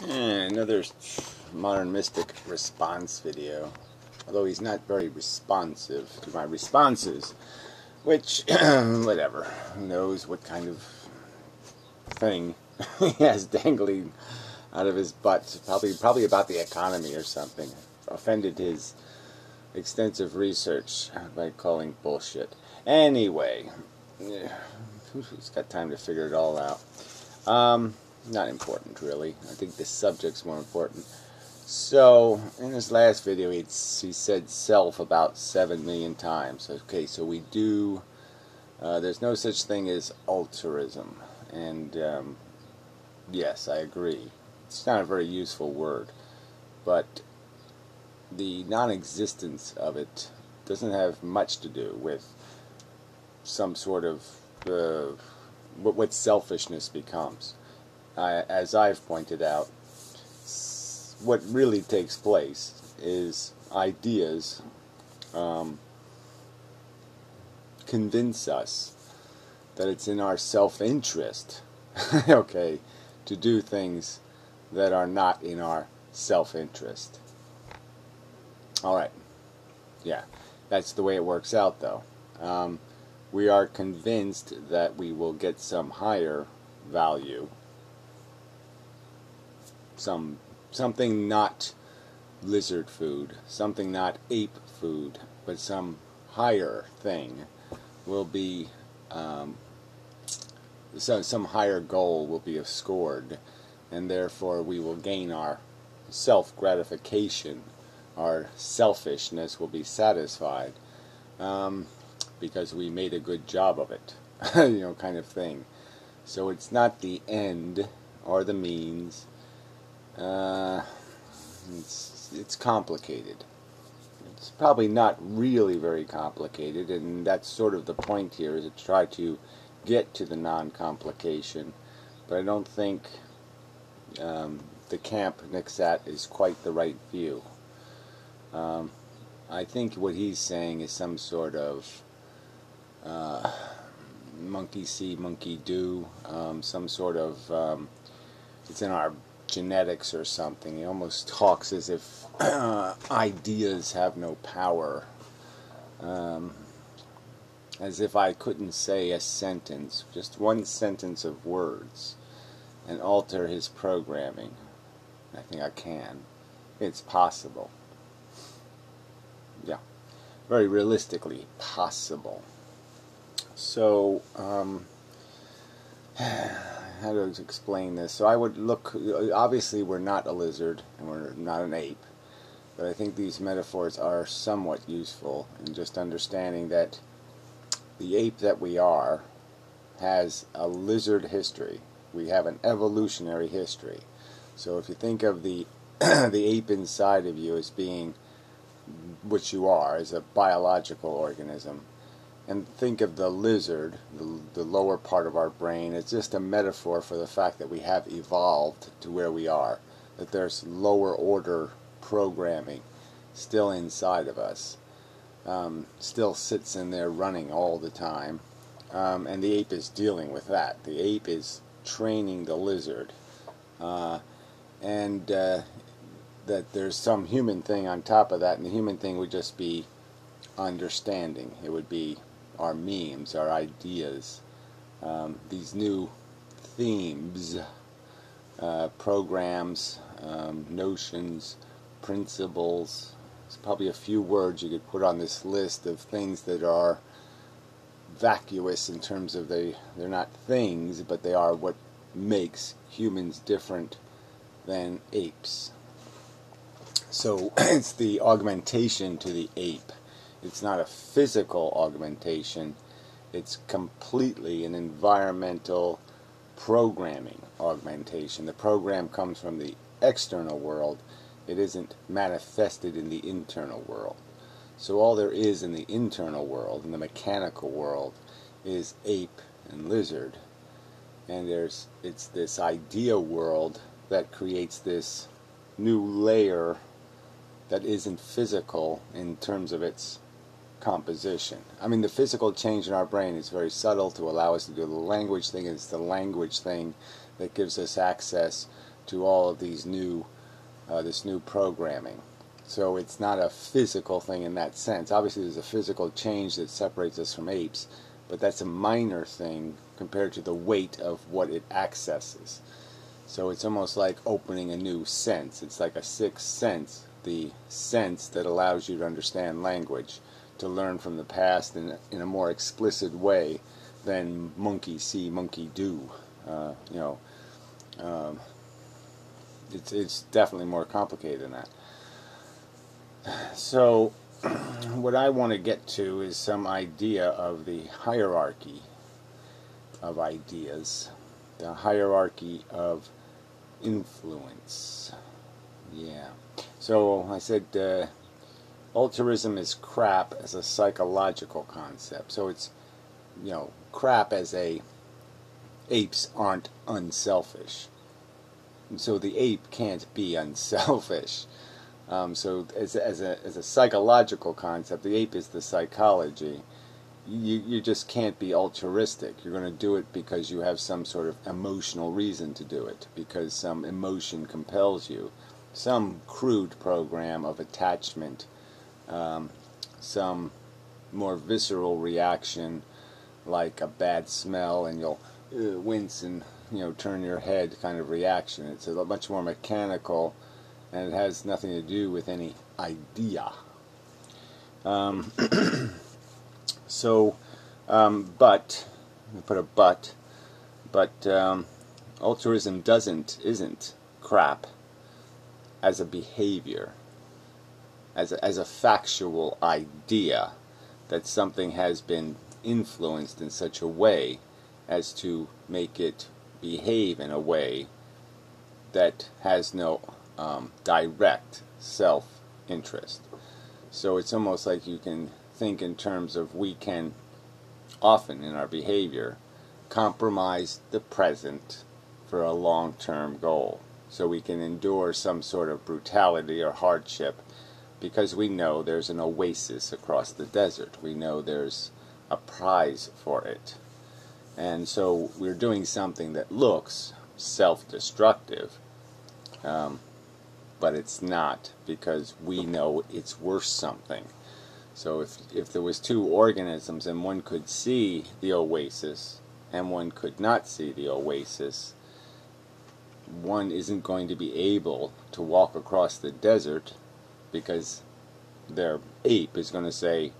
And another modern mystic response video, although he's not very responsive to my responses, which, whatever, who knows what kind of thing he has dangling out of his butt, probably about the economy or something. Offended his extensive research by calling bullshit. Anyway, who's got time to figure it all out? Not important, really. I think the subject's more important. So, in his last video, he said self about 7 million times. Okay, so we do, there's no such thing as altruism. And, yes, I agree. It's not a very useful word. But the non-existence of it doesn't have much to do with some sort of, what selfishness becomes. As I've pointed out, what really takes place is ideas convince us that it's in our self-interest, okay, to do things that are not in our self-interest. Alright, yeah, that's the way it works out, though. We are convinced that we will get some higher value, something not lizard food, something not ape food, but some higher thing will be, some higher goal will be scored, and therefore we will gain our self-gratification, our selfishness will be satisfied, because we made a good job of it, kind of thing. So it's not the end or the means. It's complicated. It's probably not really very complicated, and that's sort of the point here, is to try to get to the non-complication. But I don't think the camp Nixat is quite the right view. I think what he's saying is some sort of monkey see, monkey do, some sort of, it's in our genetics or something. He almost talks as if ideas have no power, as if I couldn't say a sentence, just one sentence of words, and alter his programming. I think I can. It's possible. Yeah, very realistically possible. So, how to explain this? So I would look, obviously we're not a lizard, and we're not an ape, but I think these metaphors are somewhat useful in just understanding that the ape that we are has a lizard history. We have an evolutionary history. So if you think of the the ape inside of you as being what you are, as a biological organism, and think of the lizard, the lower part of our brain, as just a metaphor for the fact that we have evolved to where we are, that there's lower order programming still inside of us, still sits in there running all the time, and the ape is dealing with that. The ape is training the lizard, and that there's some human thing on top of that, and the human thing would just be understanding. It would be our memes, our ideas, these new themes, programs, notions, principles. There's probably a few words you could put on this list of things that are vacuous in terms of they're not things, but they are what makes humans different than apes. So it's the augmentation to the ape. It's not a physical augmentation, it's completely an environmental programming augmentation. The program comes from the external world, it isn't manifested in the internal world. So all there is in the internal world, in the mechanical world, is ape and lizard. And it's this idea world that creates this new layer that isn't physical in terms of its composition. I mean, the physical change in our brain is very subtle to allow us to do the language thing. It's the language thing that gives us access to all of these new this new programming. So it's not a physical thing in that sense. Obviously there's a physical change that separates us from apes, but that's a minor thing compared to the weight of what it accesses. So it's almost like opening a new sense. It's like a sixth sense, the sense that allows you to understand language, to learn from the past in a more explicit way than monkey see, monkey do. It's definitely more complicated than that. So what I want to get to is some idea of the hierarchy of ideas, the hierarchy of influence. Yeah. So I said altruism is crap as a psychological concept. So it's, crap as apes aren't unselfish. And so the ape can't be unselfish. So as a psychological concept, the ape is the psychology. You just can't be altruistic. You're going to do it because you have some sort of emotional reason to do it, because some emotion compels you, some crude program of attachment, some more visceral reaction like a bad smell and you'll wince and turn your head kind of reaction. It's a much more mechanical, and it has nothing to do with any idea. But I put a but altruism isn't crap as a behavior, as a factual idea that something has been influenced in such a way as to make it behave in a way that has no direct self-interest. So it's almost like you can think in terms of we can often in our behavior compromise the present for a long-term goal. So we can endure some sort of brutality or hardship because we know there's an oasis across the desert. We know there's a prize for it. And so we're doing something that looks self-destructive, but it's not, because we know it's worth something. So if there was two organisms and one could see the oasis and one could not see the oasis, one isn't going to be able to walk across the desert because their ape is going to say,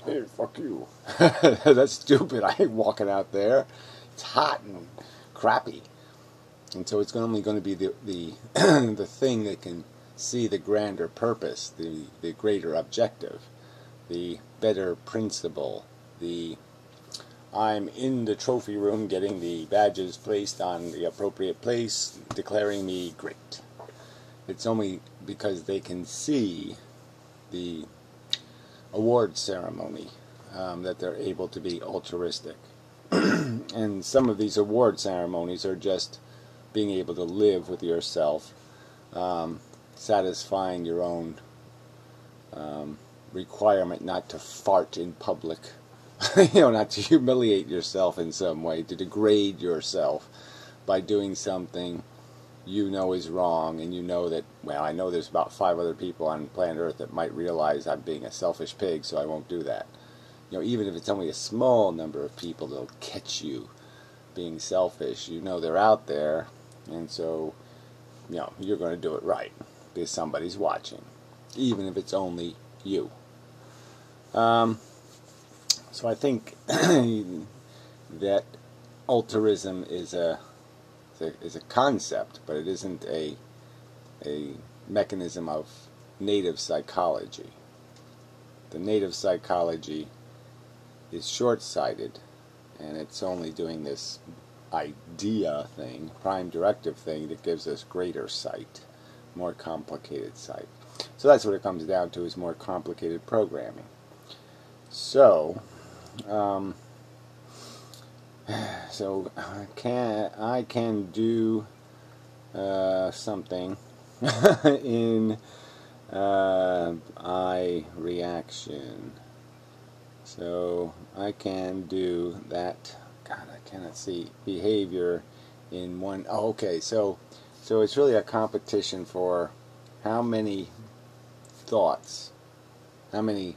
"Hey, fuck you. That's stupid. I ain't walking out there. It's hot and crappy." And so it's only going to be the the thing that can see the grander purpose, the greater objective, the better principle, the I'm in the trophy room getting the badges placed on the appropriate place, declaring me great. It's only because they can see the award ceremony that they're able to be altruistic. And some of these award ceremonies are just being able to live with yourself, satisfying your own requirement not to fart in public, not to humiliate yourself in some way, to degrade yourself by doing something you know is wrong, and you know that, well, I know there's about 5 other people on planet Earth that might realize I'm being a selfish pig, so I won't do that. Even if it's only a small number of people that'll catch you being selfish, they're out there, and so, you're going to do it right, because somebody's watching, even if it's only you. So I think that altruism is a concept, but it isn't a mechanism of native psychology. The native psychology is short-sighted, and it's only doing this idea thing, prime directive thing, that gives us greater sight, more complicated sight. So that's what it comes down to, is more complicated programming. So, I can do something in eye reaction. So I can do that. God, I cannot see behavior in one. Oh, okay. So So it's really a competition for how many thoughts, how many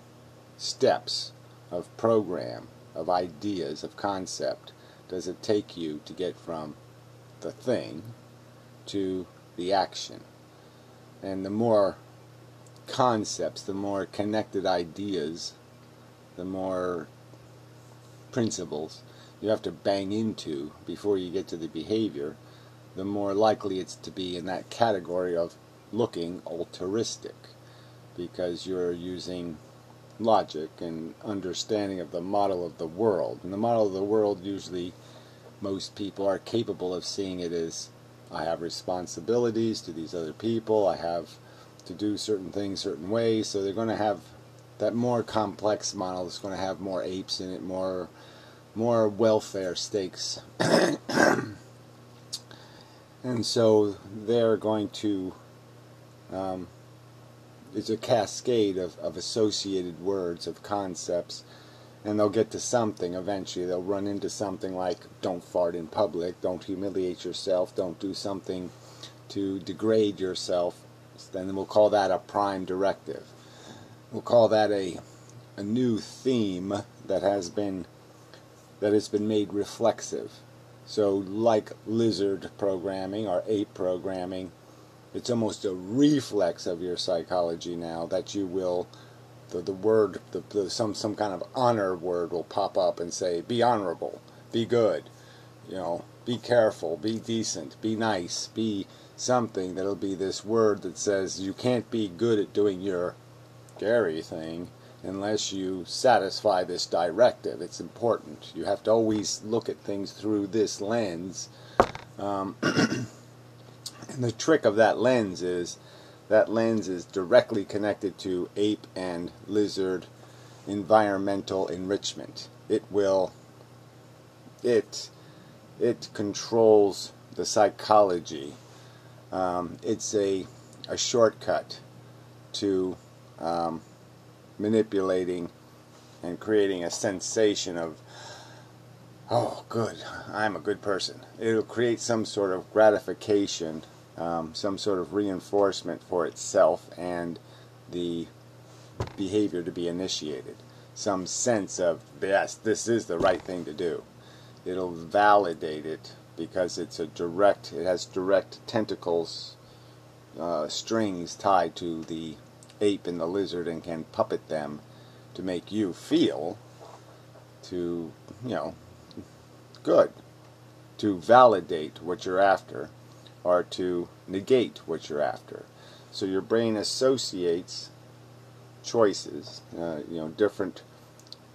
steps of program, of ideas, of concept does it take you to get from the thing to the action. And the more concepts, the more connected ideas, the more principles you have to bang into before you get to the behavior, the more likely it's to be in that category of looking altruistic, because you're using logic and understanding of the model of the world. And the model of the world, usually most people are capable of seeing it as, I have responsibilities to these other people, I have to do certain things certain ways, so they're going to have that more complex model. Is going to have more apes in it, more welfare stakes. And so they're going to, it's a cascade of associated words, of concepts, and they'll get to something eventually. They'll run into something like, don't fart in public, don't humiliate yourself, don't do something to degrade yourself. Then we'll call that a prime directive. We'll call that a new theme that has been made reflexive. So like lizard programming or ape programming, it's almost a reflex of your psychology now that you will, the word, some kind of honor word will pop up and say, be honorable, be good, be careful, be decent, be nice, be something. That'll be this word that says you can't be good at doing your scary thing unless you satisfy this directive. It's important. You have to always look at things through this lens. And the trick of that lens is directly connected to ape and lizard environmental enrichment. It controls the psychology. It's a shortcut to manipulating and creating a sensation of, oh, good, I'm a good person. It'll create some sort of gratification, some sort of reinforcement for itself and the behavior to be initiated. Some sense of, yes, this is the right thing to do. It'll validate it because it has direct tentacles, strings tied to the ape and the lizard, and can puppet them to make you feel good, to validate what you're after or to negate what you're after. So your brain associates choices, different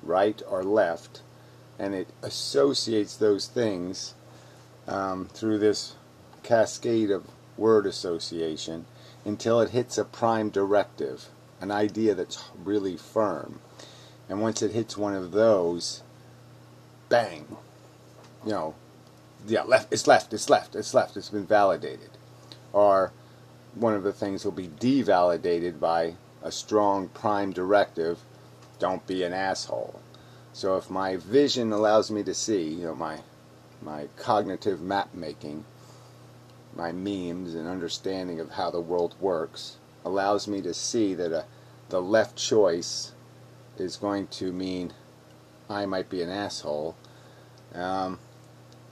right or left, and it associates those things through this cascade of word association until it hits a prime directive, an idea that's really firm. And once it hits one of those, bang, it's left, it's been validated. Or one of the things will be devalidated by a strong prime directive, don't be an asshole. So if my vision allows me to see, my cognitive map making, my memes and understanding of how the world works allows me to see that the left choice is going to mean I might be an asshole, then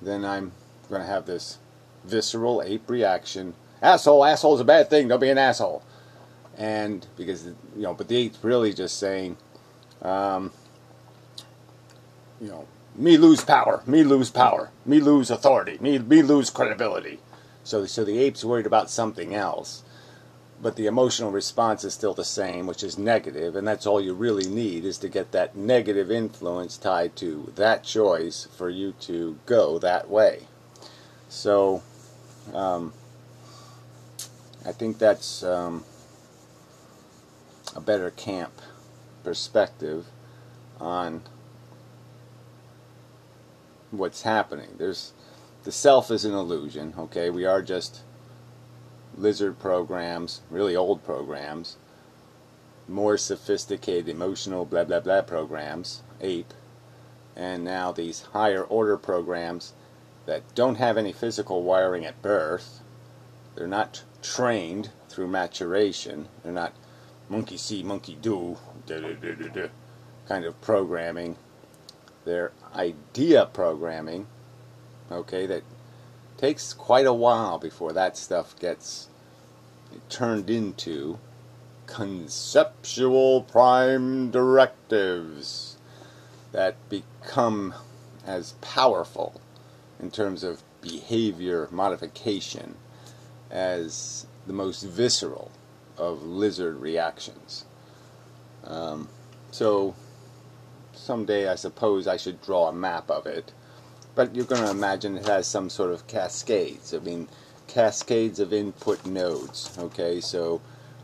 I'm going to have this visceral ape reaction. Asshole is a bad thing, don't be an asshole. And because, but the ape's really just saying, me lose power, me lose authority, me lose credibility. So the ape's worried about something else, but the emotional response is still the same, which is negative, and that's all you really need, is to get that negative influence tied to that choice for you to go that way. So I think that's a better camp perspective on what's happening. The self is an illusion, okay? We are just lizard programs, really old programs, more sophisticated emotional blah blah blah programs, ape, and now these higher order programs that don't have any physical wiring at birth, They're not trained through maturation. They're not monkey see, monkey do, kind of programming. They're idea programming, okay, that takes quite a while before that stuff gets turned into conceptual prime directives that become as powerful in terms of behavior modification as the most visceral of lizard reactions. So someday I suppose I should draw a map of it, but you're going to imagine it has some sort of cascades. I mean, cascades of input nodes. Okay, so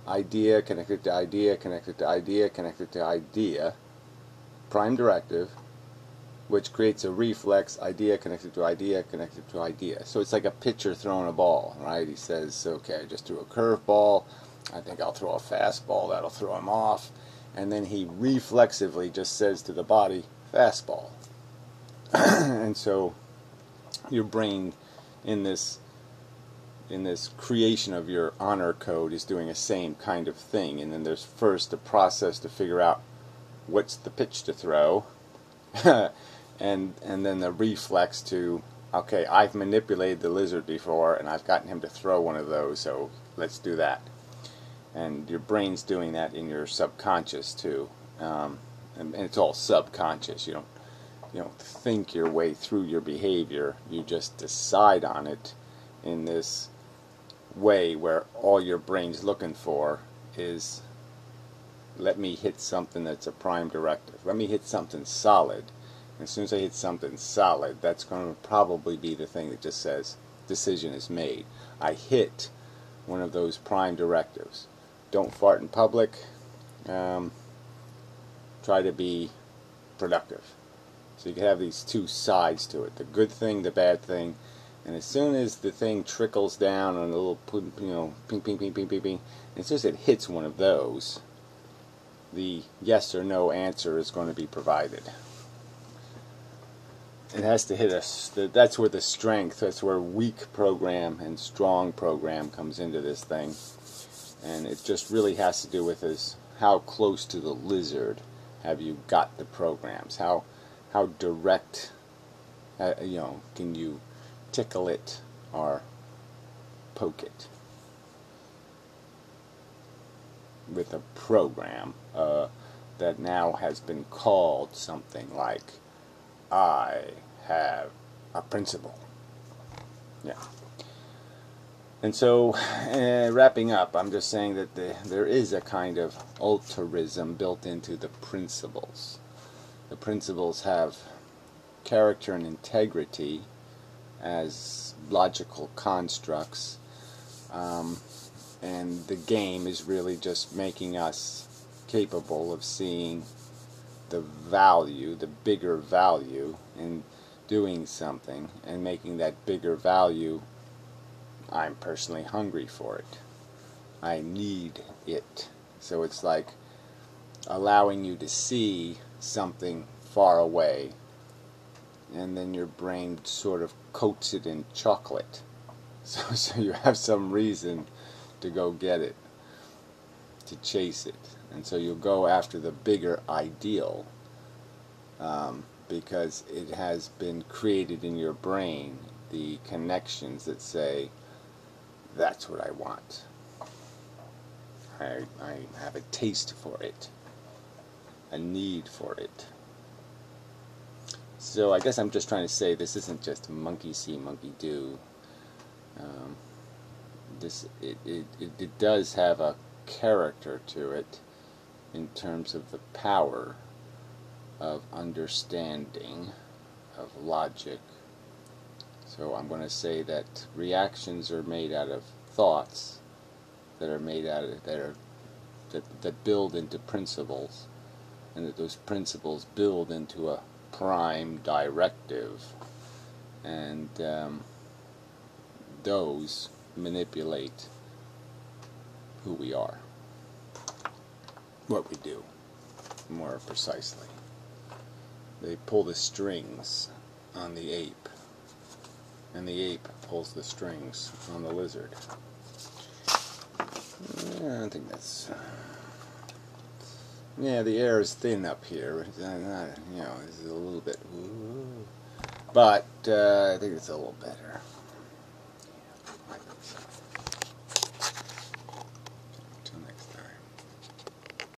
idea connected to idea connected to idea connected to idea, prime directive, which creates a reflex, idea connected to idea connected to idea. So it's like a pitcher throwing a ball, right? He says, okay, I just threw a curveball, I think I'll throw a fastball, that'll throw him off, and then he reflexively just says to the body, fastball. And so your brain in this creation of your honor code is doing the same kind of thing. And then there's first a process to figure out what's the pitch to throw, and then the reflex to, okay, I've manipulated the lizard before and I've gotten him to throw one of those, so let's do that. And your brain's doing that in your subconscious too, and it's all subconscious. You don't think your way through your behavior. You just decide on it in this way where all your brain's looking for is, let me hit something that's a prime directive. Let me hit something solid. As soon as I hit something solid, that's going to probably be the thing that just says decision is made. I hit one of those prime directives. Don't fart in public. Try to be productive. So you can have these two sides to it, the good thing, the bad thing. And as soon as the thing trickles down on a little, ping, ping, ping, ping, ping, ping, as soon as it hits one of those, the yes or no answer is going to be provided. It has to hit us. That's where the strength, that's where weak program and strong program comes into this thing. And it just really has to do with is how close to the lizard have you got the programs? How direct, can you tickle it or poke it with a program that now has been called something like, I have a principle. Yeah. And so, wrapping up, I'm just saying that there is a kind of altruism built into the principles. The principles have character and integrity as logical constructs, and the game is really just making us capable of seeing the value, the bigger value in doing something, and making that bigger value, I'm personally hungry for it. I need it. So it's like allowing you to see something far away, and then your brain sort of coats it in chocolate. So you have some reason to go get it, to chase it. And so you'll go after the bigger ideal, because it has been created in your brain, the connections that say, that's what I want. I have a taste for it, a need for it. So I guess I'm just trying to say this isn't just monkey see, monkey do. It does have a character to it in terms of the power of understanding, of logic. So I'm going to say that reactions are made out of thoughts that are made out of that build into principles, and that those principles build into a prime directive, and those manipulate who we are, what we do, more precisely. They pull the strings on the ape, and the ape pulls the strings on the lizard. I think that's... Yeah, the air is thin up here. You know, it's a little bit... But I think it's a little better.